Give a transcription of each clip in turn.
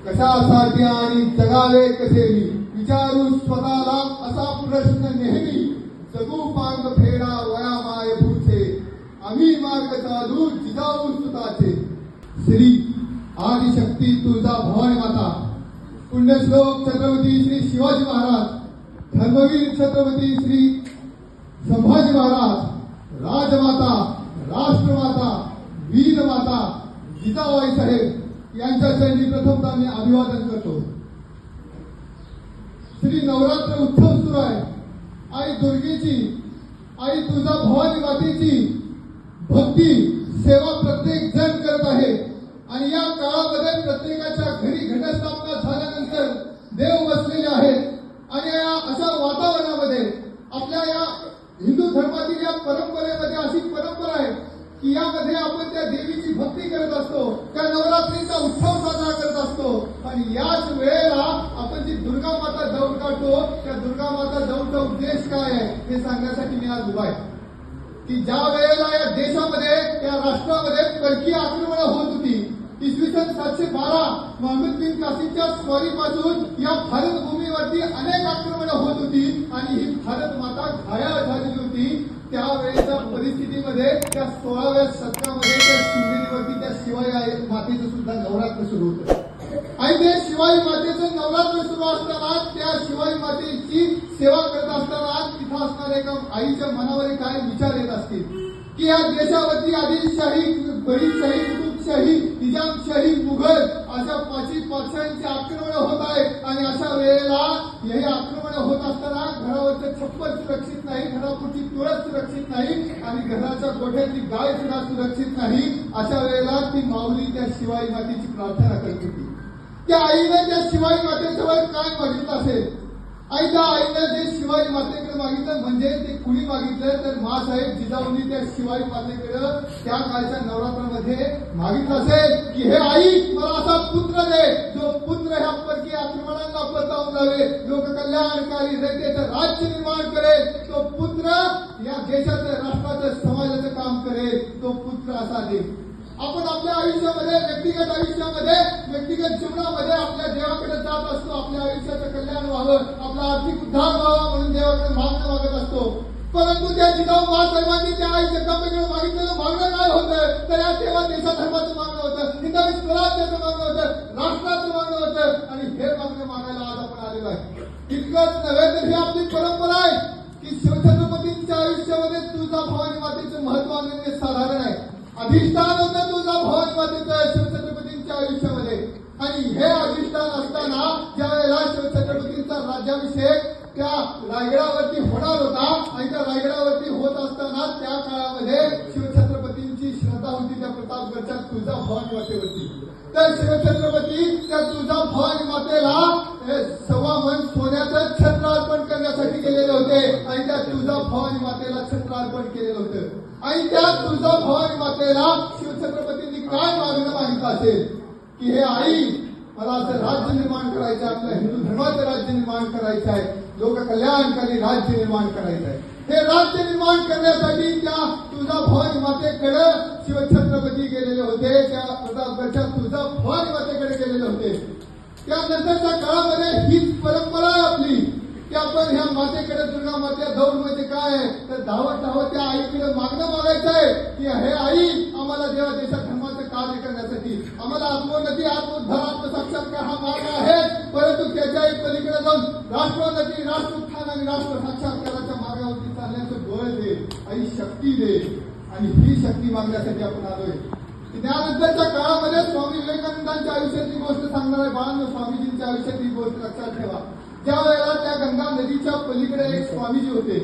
कशासाठी आणि जगावे कसे मी विचारू स्वतःला असा प्रश्न नेहमी जगू पांग फेडा वया माय भूचे आम्ही मार्ग चालू जिजाऊ सुताचे श्री आदिशक्ती तुळजा भवानी माता पुण्यश्लोक छत्रपती श्री शिवाजी महाराज धर्मवीर छत्रपती श्री संभाजी महाराज राजमाता राष्ट्रमाता वीरमाता जिजाबाई साहेब यांच्या चरणी प्रथमतः मी अभिवादन करतो। श्री नवरात्र उत्सव सुरू आहे। आई दुर्गेची आई तुळजा भवानी मातेची भक्ती सेवा प्रत्येक जण करत आहे आणि या काळामध्ये प्रत्येकाच्या घरी घटस्थापना झाल्यानंतर देव बसलेले आहेत आणि या अशा वातावरणामध्ये आपल्या या हिंदू धर्मातील या परंपरेमध्ये अशी परंपरा आहे की यामध्ये आपण त्या देवीची भक्ती करत असतो, त्या नवरात्रीचा उत्सव साजरा करत असतो आणि याच वेळेला आपण जी दुर्गा माता दौड काढतो त्या दुर्गा माता दौडचा उद्देश काय आहे हे सांगण्यासाठी मी आज उभा आहे की ज्या वेळेला या देशामध्ये या राष्ट्रामध्ये परकीय आक्रमणं होत होती इसवी सन 712 मोहम्मद बिन कासिमच्या स्वारीपासून या भारत भूमीवरती अनेक आक्रमणं होत होती आणि ही भारत माता घायाळ झालेली होती। त्यावेळेच्या परिस्थितीमध्ये त्या 16व्या शतकामध्ये त्या शिवनेरीवरती त्या शिवाई मातेचं सुद्धा नवरात्र सुरू होतं आणि ते शिवाई मातेचं नवरात्र सुरू असताना त्या शिवाई मातेची सेवा करत असताना तिथं असणाऱ्या एका आईच्या मनावर काय विचार येत असतील की या देशावरती आदिलशाही बरीशाही कुतुबशाही निजामशाही मुघल अशा 5 पातशाहींची आक्रमणं होत आहेत आणि अशा वेळेला हे आक्रमणं होत असताना घरावरचं छप्पर सुरक्षित नाही, घरापुढची तुळस सुरक्षित नाही आणि घराच्या गोठ्यातली गाय सुद्धा सुरक्षित नाही। अशा वेळेला ती माऊली त्या शिवाई मातेची प्रार्थना करत होती। त्या आईने त्या शिवाई मातेजवळ काय मागितलं असेल आणि त्या आईने जे शिवाई मातेकडे मागितलं म्हणजे ते कुणी मागितलं तर मासाहेब जिजाऊंनी त्या शिवाई मातेकडे त्या काळच्या नवरात्रामध्ये मागितलं असेल की हे आई मला असा पुत्र दे जो पुत्र ह्या परकीय आक्रमणांना परतावून लावे, लोककल्याणकारी रयतेचं राज्य निर्माण करेल, तो पुत्र या देशाचं राष्ट्राचं समाजाचं काम करेल, तो पुत्र असा दे। आपण आपल्या आयुष्यामध्ये व्यक्तिगत आयुष्यामध्ये व्यक्तिगत जीवनामध्ये आपल्या देवाकडे जात असतो, आपल्या आयुष्याचं कल्याण व्हावं, आपला आर्थिक उद्धार व्हावा म्हणून देवाकडे मागणं मागत असतो, परंतु त्या जिजाऊ महासाहेबांनी त्या आई जगदंबेकडे मागितलेलं मागणं काय होतं तर या तेव्हा देशा धर्माचं मागणं होतं, हिंदवी स्वराज्याचं मागणं होतं, राष्ट्राचं मागणं होतं आणि हे मागणं मागायला आज आपण आलेलो आहे। इतकंच नव्हे तर ही आपली परंपरा आहे की शिवछत्रपतींच्या आयुष्यामध्ये तुळजा भवानी मातेचं महत्व अनन्य साधारण आहे। अधिष्ठान होतं तुळजा भवानी मातेचं शिवछत्रपतींच्या आयुष्यामध्ये आणि हे अधिष्ठान असताना ज्या वेळेला शिवछत्रपतींचा राज्याभिषेक त्या रायगडावरती होणार होता आणि त्या रायगडावरती होत असताना त्या काळामध्ये शिवछत्रपतींची श्रद्धा होती त्या प्रतापगडच्या तुळजा भवानी मातेवरती। तर शिवछत्रपती त्या तुळजा भवानी मातेला 1.25 मन सोन्याचं छत्र अर्पण करण्यासाठी गेलेले होते आणि त्या तुळजा भवानी मातेला छत्र अर्पण केलेलं होतं आणि त्या तुळजा भवानी मातेला शिवछत्रपतींनी काय मागणं मागितलं असेल की हे आई मला असं राज्य निर्माण करायचं आहे, आपल्या हिंदू धर्माचं राज्य निर्माण करायचं आहे, लोककल्याणकारी राज्य निर्माण करायचं आहे। हे राज्य निर्माण करण्यासाठी त्या तुळजा भवानी मातेकडे शिवछत्रपती गेलेले होते, त्या प्रतापगडच्या तुळजा भवानी मातेकडे गेलेले होते। त्यानंतरच्या काळामध्ये हीच परंपरा आहे आपली की आपण ह्या मातेकडे दुर्गा माते दौड म्हणजे काय आहे तर धावत धावत त्या आईकडे मागणं मागायचं आहे की हे आई आम्हाला देवा देशा धर्माचं कार्य करण्यासाठी आम्हाला आत्मोन्नती आत्मोद्धार आत्मसाक्षात्कार हा मार्ग आहे, परंतु त्याच्याही पलीकडे जाऊन राष्ट्रोन्नती राष्ट्र उत्थान आणि राष्ट्र साक्षात्काराच्या मार्गावरती चालण्याचं बळ दे, आई शक्ती दे आणि ही शक्ती मागण्यासाठी आपण आलोय। त्यानंतरच्या काळामध्ये स्वामी विवेकानंदांच्या आयुष्यातली गोष्ट सांगणार आहे। बाळांनो स्वामीजींच्या आयुष्यातली गोष्ट लक्षात ठेवा। त्या वेळेला त्या गंगा नदीच्या पलीकडे एक स्वामीजी होते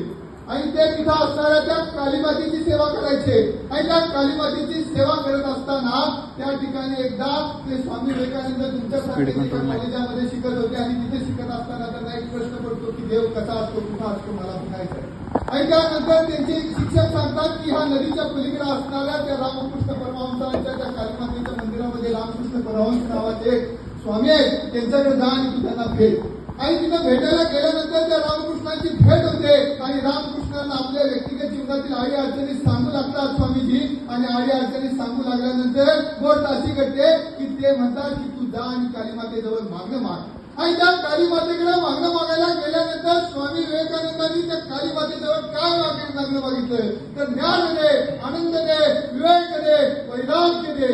आणि ते तिथं असणाऱ्या त्या कालीमातीची सेवा करायचे आणि त्या कालीमातीची सेवा करत असताना त्या ठिकाणी एकदा ते स्वामी विवेकानंद तुमच्यासारख्या कॉलेजामध्ये शिकत होते आणि तिथे शिकत असताना त्यांना एक प्रश्न पडतो की देव कसा असतो कुठं असतो मला म्हणायचं आणि त्यानंतर त्यांचे शिक्षक सांगतात की ह्या नदीच्या पलीकडे असणाऱ्या त्या रामकृष्ण परमहंसांच्या त्या कालीमातेच्या मंदिरामध्ये रामकृष्ण परमहंस नावाचे स्वामी आहेत त्यांच्याकडे जा आणि तू त्यांना भेट आणि तिथं भेटायला गेल्यानंतर त्या रामकृष्णांची भेट होते आणि रामकृष्णांना आपल्या व्यक्तिगत जीवनातील आडी अडचणी सांगू स्वामीजी आणि आडी अडचणी सांगू लागल्यानंतर गोष्ट अशी घडते की ते म्हणतात की तू जा आणि कालीमातेजवळ मागणं माग। आणि त्या कालीमातेकडे मागणं मागायला गेल्यानंतर स्वामी विवेकानंदांनी त्या कालीमातेजवळ काय मागणं मागितलं तर ज्ञान दे, आनंद दे, विवेक दे, वैराग्य दे।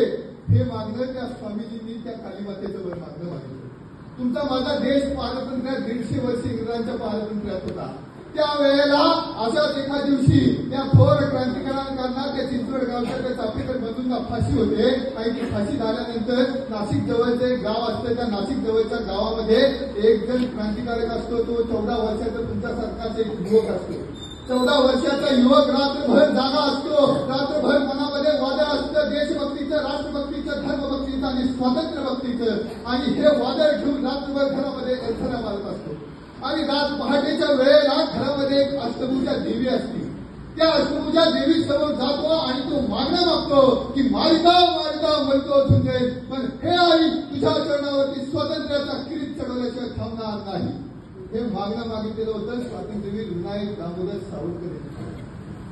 हे मागणं त्या स्वामीजींनी त्या कालीमातेजवळ मागणं मागितलं। तुमचा माझा देश पारतंत्र्यात 150 वर्ष इंग्रजांच्या पारतंत्र्यात होता। त्यावेळेला अशाच एका दिवशी त्या थोर क्रांतिकारकांना त्या चिंचवड गावच्या त्या चापेकर बंधूंना फाशी होते आणि ती फाशी झाल्यानंतर नाशिक जवळचं एक गाव असतं, त्या नाशिक जवळच्या गावामध्ये एक जण क्रांतिकारक असतो, तो 14 वर्षाचा तुमच्यासारखाच एक युवक असतो। 14 वर्षाचा युवक रात्रभर जागा असतो, रात्रभर मनामध्ये वादळ असतं, देशभक्तीचं, राष्ट्रभक्तीचं, धर्मभक्तीचं आणि स्वातंत्र्य भक्तीचं। आणि हे वादळ घेऊन रात्रभर घरामध्ये एरझरा मारत असतो। आणि रात पहाटेच्या वेळेला घरामध्ये एक अष्टभुजा देवी असते। त्या अष्टभुजा देवी समोर जातो आणि तो मागणं मागतो की मारिता मारिता मरतो तुझे, पण हे आई तुझ्या चरणावरती स्वातंत्र्याचा किरीट चढवल्याशिवाय थांबणार नाही। हे मागणं मागितलेलं होतं स्वातंत्र्यवीर विनायक दामोदर सावरकर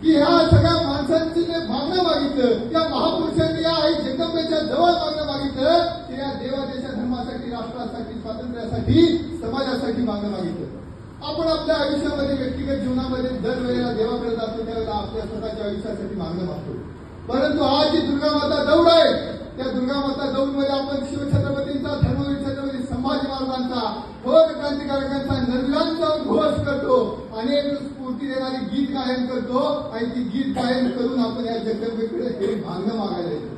की ह्या सगळ्या माणसांची जे मागणं मागितलं, त्या महापुरुषांनी या आई जगदंबेच्या जवळ मागणं मागितलं की या देवादेशा धर्मासाठी, राष्ट्रासाठी, स्वातंत्र्यासाठी, समाजासाठी मागणं मागितलं। आपण आपल्या आयुष्यामध्ये व्यक्तिगत जीवनामध्ये दरवेळेला देवाकडे जातो त्यावेळेला आपल्या स्वतःच्या आयुष्यासाठी मागणं मागतो। परंतु आज जी दुर्गामाता दौड आहे त्या दुर्गामाता दौडमध्ये आपण शिवछत्रपतींचा, धर्मवीर छत्रपती संभाजी महाराजांचा, थोर क्रांतिकारकांचा, नरवीरांचा घोष करतो, अनेक स्फूर्ती देणारी गीत गायन करतो आणि ती गीत गायन करून आपण या जगदंबेकडे हे मागणं मागायला येतो।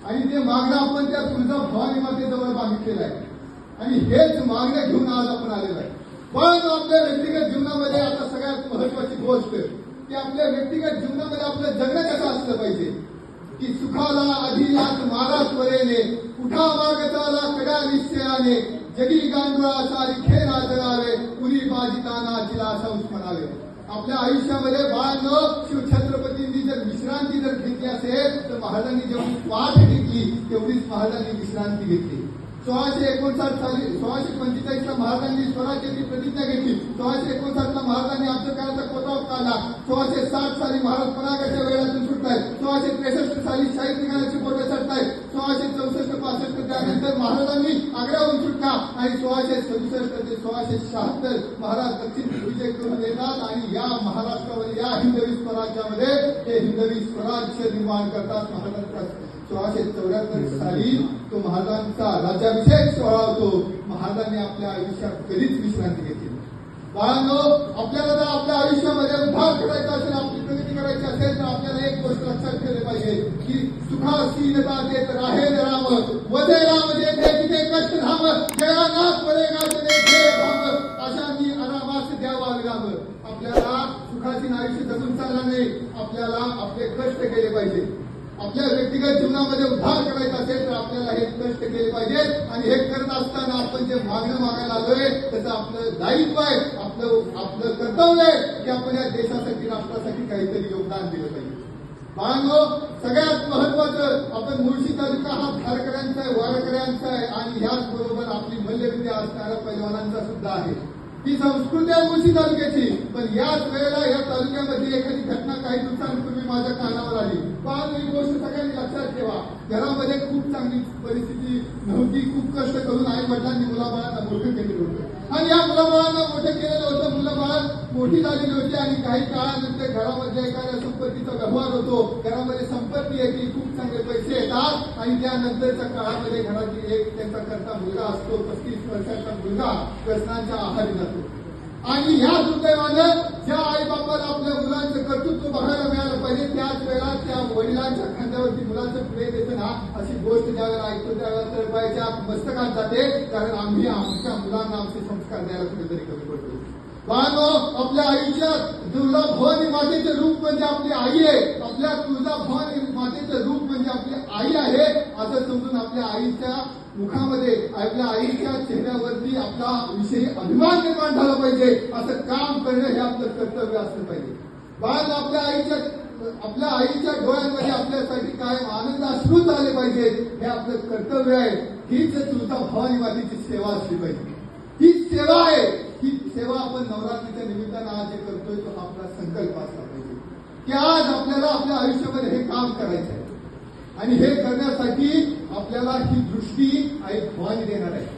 आणि ते मागणं आपण त्या तुळजा भवानी मातेजवळ मागितलेलं आहे आणि हेच मागणं घेऊन आज आपण आलेलो आहे। पण आपल्या व्यक्तिगत जीवनामध्ये आता सगळ्यात महत्वाची गोष्ट की आपल्या व्यक्तिगत जीवनामध्ये आपलं जगणं कसं असलं पाहिजे की सुखाला अधीनात मारा त्वरेने, उठा मागताला कड्या निश्चयाने, जगी गांडुळा सारी खेळ जगावे, पुरी बाजिताना जिला संस म्हणावे। आपल्या आयुष्यामध्ये बाळांनो शिवछत्रपतींनी जर विश्रांती जर घेतली असेल तर महाराजांनी जेवढी पाठ घेतली तेवढीच महाराजांनी विश्रांती घेतली। 1659 साली 1645 ला महाराजांनी स्वराज्याची प्रतिज्ञा घेतली, 1659 ला महाराजांनी आमच्याकाळाचा कोटाव काढला, 1660 साली महाराज परागाच्या वेळातून सुटलाय, 1663 साली शाही ठिकाणाची बोट सरताय, 1664-65 त्यानंतर महाराजांनी आग्र्याहून सुटला आणि 1667 ते 1676 महाराज दक्षिण विजय करून येतात आणि या महाराष्ट्रामध्ये या हिंदवी स्वराज्यामध्ये हे हिंदवी स्वराज्य निर्माण करतात। महाराजांचा 1674 साली तो महाराजांचा राज्याभिषेक सोहळा होतो। महाराजांनी आपल्या आयुष्यात कधीच विश्रांती घेतली। बाळांनो आपल्याला जर आपल्या आयुष्यामध्ये उद्धार करायचा असेल, आपली प्रगती करायची असेल तर आपल्याला एक गोष्ट लक्षात ठेवली पाहिजे की सुखासीनता देत राहेल राम, वदे राम जे तिथे कष्ट धाम, जयानाथ पडेगा जने जय धाम, अशा मी आरामास द्यावा विराम। आपल्याला सुखासीन आयुष्य जगून चालला नाही, आपल्याला आपले कष्ट केले पाहिजे। आपल्या व्यक्तिगत जीवनामध्ये उद्धार करायचा असेल तर आपल्याला हे कष्ट केले पाहिजे आणि हे करत असताना आपण जे मागणं मागायला आलोय त्याचं आपलं दायित्व आहे, आपलं कर्तव्य आहे की आपण या देशासाठी, राष्ट्रासाठी काहीतरी योगदान दिलं पाहिजे। बाळांनो सगळ्यात महत्वाचं आपण मुळशी तालुका हा खारकऱ्यांचा आहे, वारकऱ्यांचा आहे आणि ह्याच बरोबर आपली मल्लविद्या असणाऱ्या पैलवानांचा सुद्धा आहे। ही संस्कृती आहे मुळशी तालुक्याची, पण याच वेळेला या तालुक्यामध्ये एखादी घटना काही दिवसांपूर्वी माझ्या कानावर आली। पण ही गोष्ट सगळ्यांनी लक्षात ठेवा, घरामध्ये खूप चांगली परिस्थिती नव्हती, खूप कष्ट करून आई वडिलांनी मुलाबाळांना मोठं केलेलं होतं आणि या मुलाबाळांना मोठं केलेलं होतं, मुलाबाळ मोठी झालेली होती आणि काही काळानंतर घरामध्ये एखाद्या संपत्तीचा व्यवहार होतो, घरामध्ये संपत्ती येते, खूप चांगले पैसे येतात आणि त्यानंतरच्या काळामध्ये घराची एक त्यांचा करता मुलगा असतो, 35 वर्षाचा मुलगा व्यसनांच्या आहारी जातो आणि ह्या दुर्दैवानं ज्या आई बापाला आपल्या मुलांचं कर्तृत्व बघायला मिळालं पाहिजे त्याच वेळेला त्या वडिलांच्या खांद्यावरती मुलांचं पुढे देतं ना, अशी गोष्ट ज्यावेळेला ऐकतो त्यावेळेला तळपायच्या मस्तकात जाते, कारण आम्ही आमच्या मुलांना आमचे संस्कार द्यायला कुठेतरी कमी पडतो। बाळांनो आपल्या आयुष्यात तुळजा भवानी मातेचं रूप म्हणजे आपली आई आहे, आपल्या तुळजा भवानी मातेचं रूप म्हणजे आपली आई आहे असं समजून आपल्या आईच्या मुखामध्ये, आपल्या आईच्या चेहऱ्यावरती आपला विषयी अभिमान निर्माण झाला पाहिजे, असं काम करणं हे आपलं कर्तव्य असलं पाहिजे। बाळांनो आपल्या आईच्या डोळ्यांमध्ये आपल्यासाठी कायम आनंद अश्रूच आले पाहिजे, हे आपलं कर्तव्य आहे। हीच तुळजा भवानी मातेची सेवा असली पाहिजे, ही सेवा आहे। ही सेवा आपण नवरात्रीच्या निमित्तानं आज जे करतोय तो आपला संकल्प असला पाहिजे की आज आपल्याला आपल्या आयुष्यामध्ये हे काम करायचं आहे। आणि हे करण्यासाठी आपल्याला ही दृष्टी आई भवानी देणार आहे.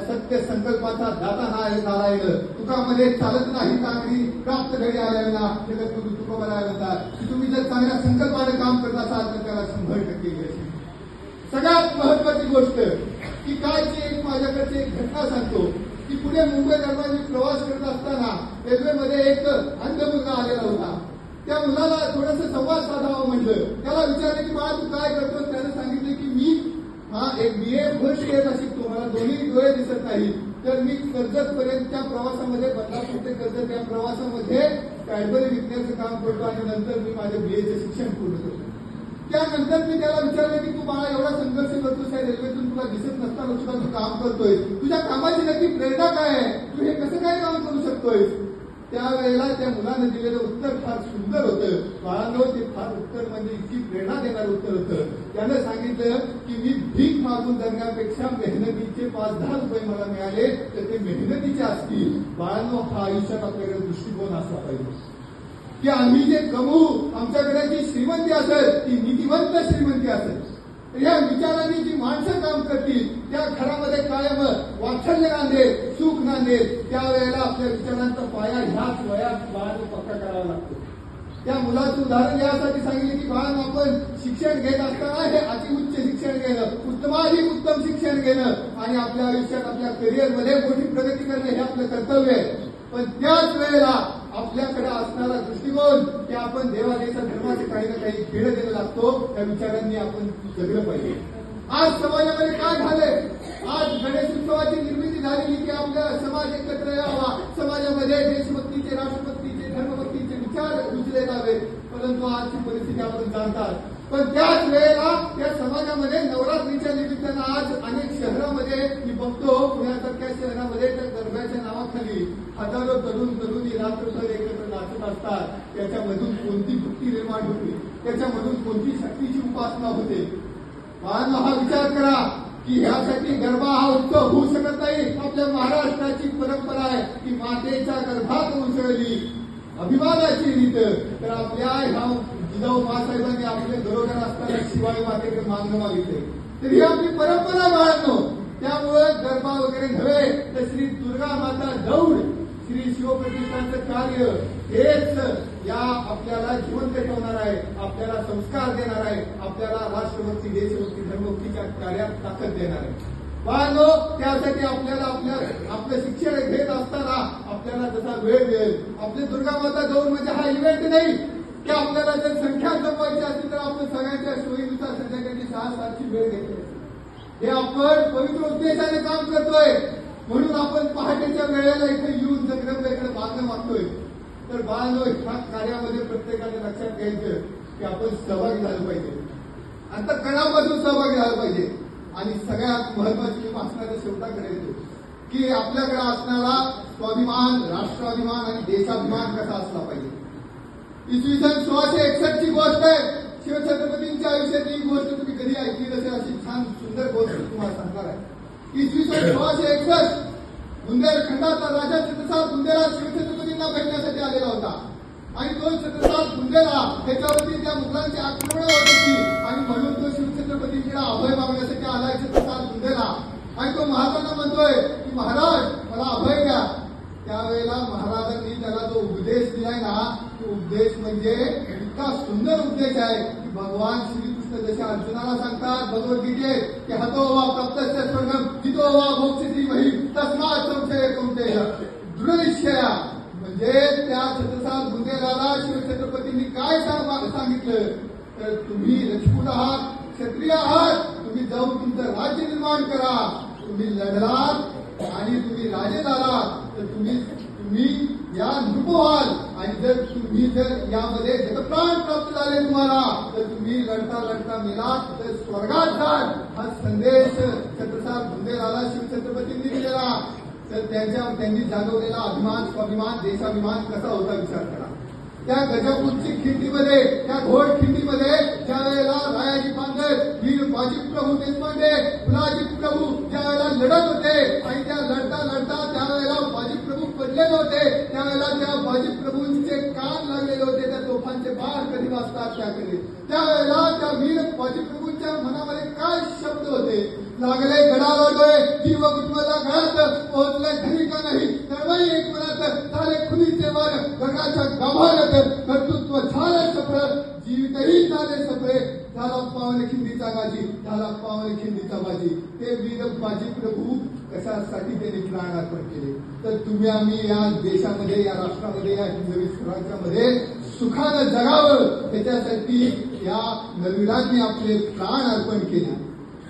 सत्य संकल्पाचा दाता हा आहे नारायण. तुकामध्ये चालत नाही चांगली प्राप्त घडी आल्या ना जगत गुरु तुका बनायला म्हणतात की तुम्ही जर चांगल्या संकल्पाने काम करत असाल तर त्याला 100% यश. सगळ्यात महत्वाची गोष्ट की काय की एक माझ्याकडची एक घटना सांगतो की पुणे मुंबई दरम्यान मी प्रवास करत असताना रेल्वेमध्ये एक अंध मुलगा आलेला होता. त्या मुलाला थोडंसं संवाद साधावं म्हटलं. त्याला विचारलं की बाळा तू काय करतोस. त्याने सांगितलं की मी एक BA फर्स्ट इयरला शिकतो. मला दोन्ही डोळे दिसत नाही. तर मी कर्जत पर्यंतच्या प्रवासामध्ये बदलापूर ते कर्जत या प्रवासामध्ये कॅडबरी विकण्याचं काम करतो आणि नंतर मी माझ्या BAचं शिक्षण पूर्ण करतो. त्यानंतर मी त्याला विचारलं की तू बाळा एवढा संघर्ष करतोस या रेल्वेतून तुला दिसत नसताना सुद्धा तू काम करतोय. तुझ्या कामाची नक्की प्रेरणा काय आहे. तू हे कसं काय काम करू शकतोय. त्यावेळेला त्या मुलानं दिलेलं उत्तर फार सुंदर होतं. बाळांनो ते फार उत्तर म्हणजे इतकी प्रेरणा देणारं उत्तर होतं. त्यानं सांगितलं की मी भीक मागून जगण्यापेक्षा मेहनतीचे 5-10 रुपये मला मिळाले तर ते मेहनतीचे असतील. बाळांनो हा आयुष्यात आपल्याकडे दृष्टिकोन असला पाहिजे की आम्ही जे कमवू आमच्याकडे जी श्रीमंती असेल ती नीतिवंत श्रीमंती असेल. या विचारांनी जी माणसं काम करतील त्या घरामध्ये कायम वात्सल्य नांदेल सुख नांदेल. त्यावेळेला आपल्या विचारांचा पाया ह्याच वयात बाळाला पक्का करावा लागतो. त्या मुलाचं उदाहरण यासाठी सांगितले की बाळानं आपण शिक्षण घेत असताना हे अतिउच्च शिक्षण घेणं उत्तमाधिक उत्तम शिक्षण घेणं आणि आपल्या आयुष्यात आपल्या करिअरमध्ये मोठी प्रगती करणं हे आपलं कर्तव्य आहे. पण त्याच वेळेला आपल्याकडे असणारा दृष्टिकोन की आपण देवादेचा धर्माचे काही ना काही खेळ देणं लागतो. त्या विचारांनी आपण जगलं पाहिजे. आज समाजामध्ये काय झालंय. आज गणेश उत्सवाची निर्मिती झालेली की आपला समाज एकत्र यावा. समाजामध्ये देशभक्तीचे राष्ट्रभक्तीचे धर्मभक्तीचे विचार रुजले जावे. परंतु आजची परिस्थिती आपण जाणतात. पण त्याच वेळेला या समाजामध्ये नवरात्रीच्या निमित्तानं आज अनेक शहरामध्ये मी बघतो पुण्यासारख्या शहरामध्ये त्या गरब्याच्या नावाखाली हजारो तरुणी रात्रभर एकत्र नाचत असतात. त्याच्यामधून कोणती भक्ती निर्माण होते. त्याच्यामधून कोणती शक्तीची उपासना होते. बाळांनो हा विचार करा की ह्यासाठी गरबा हा उत्सव होऊ शकत नाही. आपल्या महाराष्ट्राची परंपरा आहे की मातेच्या गर्भात उसळली अभिमानाची रीत. तर आपल्या ह्या जिजाऊ मासाहेबांनी आपले घरोघर असताना शिवाई मातेकडे मागणं मागितले. तर ही आपली परंपरा बाळांनो. त्यामुळे गरबा वगैरे नव्हे तर श्री दुर्गा माता दौड श्री शिवप्रतिष्ठानचं कार्य हेच या आपल्याला जिवंत ठेवणार आहे. आपल्याला संस्कार देणार आहे. आपल्याला राष्ट्रभक्ती देशभक्ती धर्मभक्तीच्या कार्यात ताकद देणार आहे. बाळांनो त्यासाठी आपल्याला आपलं शिक्षण घेत असताना आपल्याला जसा वेळ मिळेल. आपली दुर्गा माता दौड म्हणजे हा इव्हेंट नाही की आपल्याला जर संख्या जमवायची असेल तर आपण सगळ्यांच्या सोयीनुसार संध्याकाळची 6-7ची वेळ घेतली. हे आपण पवित्र उद्देशाने काम करतोय म्हणून आपण पहाटेच्या वेळेला इथे येऊन जगदंबेकडे मागणं मागतोय. तर बाळांनो ह्या कार्यामध्ये प्रत्येकाने लक्षात घ्यायचं की आपण सहभागी झालं पाहिजे. आता कणापासून सहभागी झालं पाहिजे. आणि सगळ्यात महत्वाची मी भाषणाच्या शेवटाकडे येतो की आपल्याकडे असणारा स्वाभिमान राष्ट्राभिमान आणि देशाभिमान कसा असला पाहिजे. इसवी सन 1661 ची गोष्ट आहे. शिवछत्रपतींच्या आयुष्यातली ही गोष्ट तुम्ही कधी ऐकली नसेल अशी छान सुंदर गोष्ट तुम्हाला सांगणार आहे. इसवी सन 1661 बुंदेलखंडाचा राजा छत्रसाल बुंदेला शिवछत्रपतींना भेटण्यासाठी आलेला होता. आणि तो छत्रसाल बुंदेला त्याच्यावरती त्या मुघलांची आक्रमण होत होती आणि म्हणून तो शिवछत्रपतींकडे अभय मागण्यासाठी आलाय छत्रसाल बुंदेला. आणि तो महाराजांना म्हणतोय की महाराज मला अभय द्या. त्यावेळेला महाराजांनी त्याला जो उपदेश दिलाय ना तो उपदेश म्हणजे इतका सुंदर उपदेश आहे की भगवान श्रीकृष्ण जसे अर्जुनाला सांगतात भगवद्गीतेत की हतो वा प्राप्तस्य स्वर्गम जितो वा मोक्षती मही तस्मात् संशय कौंतेय दृढनिश्चया. म्हणजे त्या छत्रसाल बुंदेलाला शिवछत्रपतींनी काय सांगितलं तर तुम्ही रजपूत आहात क्षत्रिय आहात. तुम्ही जाऊन तुमचं राज्य निर्माण करा. तुम्ही लढलात आणि तुम्ही राजे झालात तर तुम्ही या नृप व्हाल. आणि जर तुम्ही यामध्ये जगप्राण प्राप्त झाले तुम्हाला तर तुम्ही लढता लढता मेलात तर स्वर्गात जाल. हा संदेश छत्रसाल बुंदेलाला शिवछत्रपतींनी दिलेला. तर त्यांनी जागवलेला अभिमान स्वाभिमान देशाभिमान कसा होता विचार करा. त्या गजापूरची खिंडीमध्ये त्या घोड खिंडीमध्ये ज्या वेळेला रायाजी पांजर वीर बाजी प्रभू देशपांडे फुलाजी प्रभू ज्या वेळेला लढत होते आणि त्या लढता लढता त्यावेळेला बाजी प्रभू पडलेले होते. त्यावेळेला त्या बाजी प्रभूंचे कान लागलेले होते. त्या तोफांचे बाण कधी वाजतात त्याकडे त्यावेळेला त्या वीर बाजीप्रभूंच्या मनामध्ये काय शब्द होते? लागले गडालोय जीव कुटुंबाला गळात पोहोचले घरी का नाही तळमळी एक मनात झाले खुलीचे वार गडाच्या गाभाऱ्यात कर्तृत्व झालं सफळ जीवितही झाले सफळे झाला पावन खिंडीचा गाजी झाला पावन खिंडीचा बाजी. ते वीर बाजी प्रभू कशासाठी त्यांनी प्राण अर्पण केले? तर तुम्ही आम्ही या देशामध्ये या राष्ट्रामध्ये या हिंदवी स्वराज्यामध्ये सुखानं जगावं त्याच्यासाठी या नरवीरांनी आपले प्राण अर्पण केले.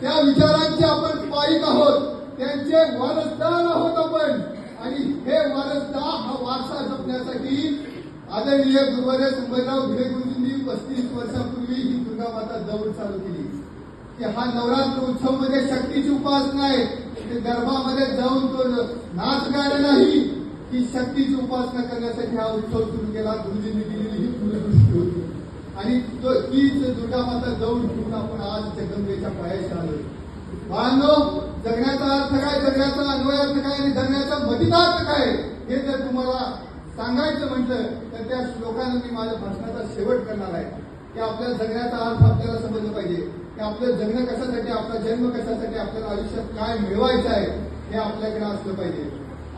त्या विचारांचे आपण पाईक आहोत, त्यांचे वारसदार आहोत आपण. आणि हे वारसदार हा वारसा जपण्यासाठी आदरणीय गुरुवर्य संभाजीराव भिडे गुरुजींनी 35 वर्षापूर्वी ही दुर्गा माता दौड चालू केली की हा नवरात्र उत्सव मध्ये शक्तीची उपासना आहे. ते गरबामध्ये जाऊन तो नाच गाणं नाही, ही शक्तीची उपासना करण्यासाठी हा उत्सव सुरू केला. गुरुजींनी दिलेली ही दूरदृष्टी होती आणि तीच दुर्गा माता दौड घेऊन आपण आज जगदंबेच्या पायाशी आलो. बाळांनो, जगण्याचा अर्थ काय, जगण्याचा अन्वय अर्थ काय आणि जगण्याचा मतितार्थ काय हे जर तुम्हाला सांगायचं म्हटलं तर त्या श्लोकानं मी माझ्या भाषणाचा शेवट करणार आहे की आपल्या जगण्याचा अर्थ आपल्याला समजलं पाहिजे की आपलं जगणं कशासाठी, आपला जन्म कशासाठी, आपल्याला आयुष्यात काय मिळवायचं आहे हे आपल्याकडे असलं पाहिजे.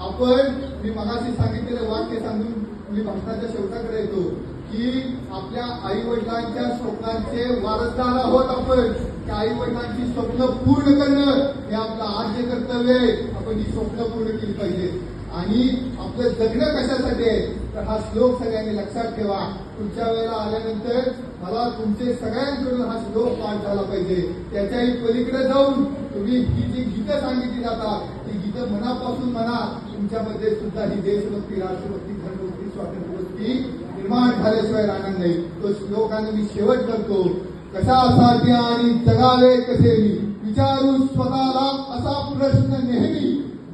आपण मी मगाशी सांगितलेलं वाक्य सांगून मी भाषणाच्या शेवटाकडे येतो की आपल्या आई वडिलांच्या स्वप्नांचे वारसदार आहोत आपण. त्या आई वडिलांची स्वप्न पूर्ण करणं हे आपलं आद्य कर्तव्य आहे. आपण ही स्वप्न पूर्ण केली पाहिजे. आणि आपलं जगणं कशासाठी आहे तर हा श्लोक सगळ्यांनी लक्षात ठेवा. पुढच्या वेळेला आल्यानंतर मला तुमचे सगळ्यांकडून हा श्लोक पाठ झाला पाहिजे. त्याच्याही पलीकडे जाऊन तुम्ही ही जी गीतं सांगितली जातात ती गीतं मनापासून म्हणा. तुमच्यामध्ये सुद्धा ही देशभक्ती, राष्ट्रभक्ती, धर्मभक्ती, स्वातंत्र्यभक्ती निर्माण झाल्याशिवाय राहणार नाही. तो श्लोकाने मी शेवट करतो. कशासाठी आणि जगावे कसे मी विचारू स्वतःला असा प्रश्न नेहमी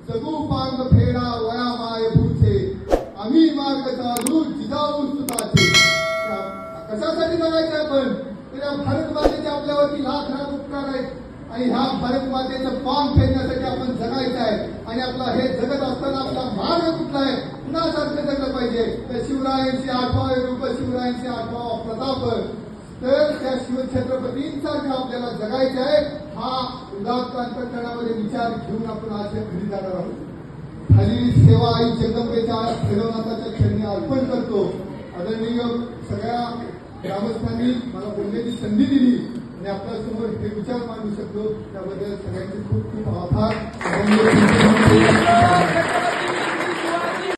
जगू पांग फेडा वया माय भूचे आम्ही मार्ग चालू जिजाऊ सुताचे. कशासाठी जगायचं आपण तर या भारत मातेचे आपल्यावरती लाख लाख उपकार आहेत आणि ह्या भारत मातेचं पांग फेडण्यासाठी आपण जगायचं आहे. आणि आपला हे जगत असताना आपला मार्ग कुठला आहे कुणासारखं जगलं पाहिजे तर शिवरायांची आठवावे रूप, शिवरायांची आठवावा प्रताप. तर त्या शिवछत्रपतींसारखं आपल्याला जगायचं आहे. हा उदात्त अंतःकरणामध्ये विचार घेऊन आपण आज घरी जाणार आहोत. झालेली सेवा आई जगदंबेच्या भैरवनाथाच्या चरणी अर्पण करतो. आदरणीय सगळ्या ग्रामस्थांनी मला बोलण्याची संधी दिली आणि आपल्या समोर हे विचार मांडू शकतो त्याबद्दल सगळ्यांचे खूप खूप आभार.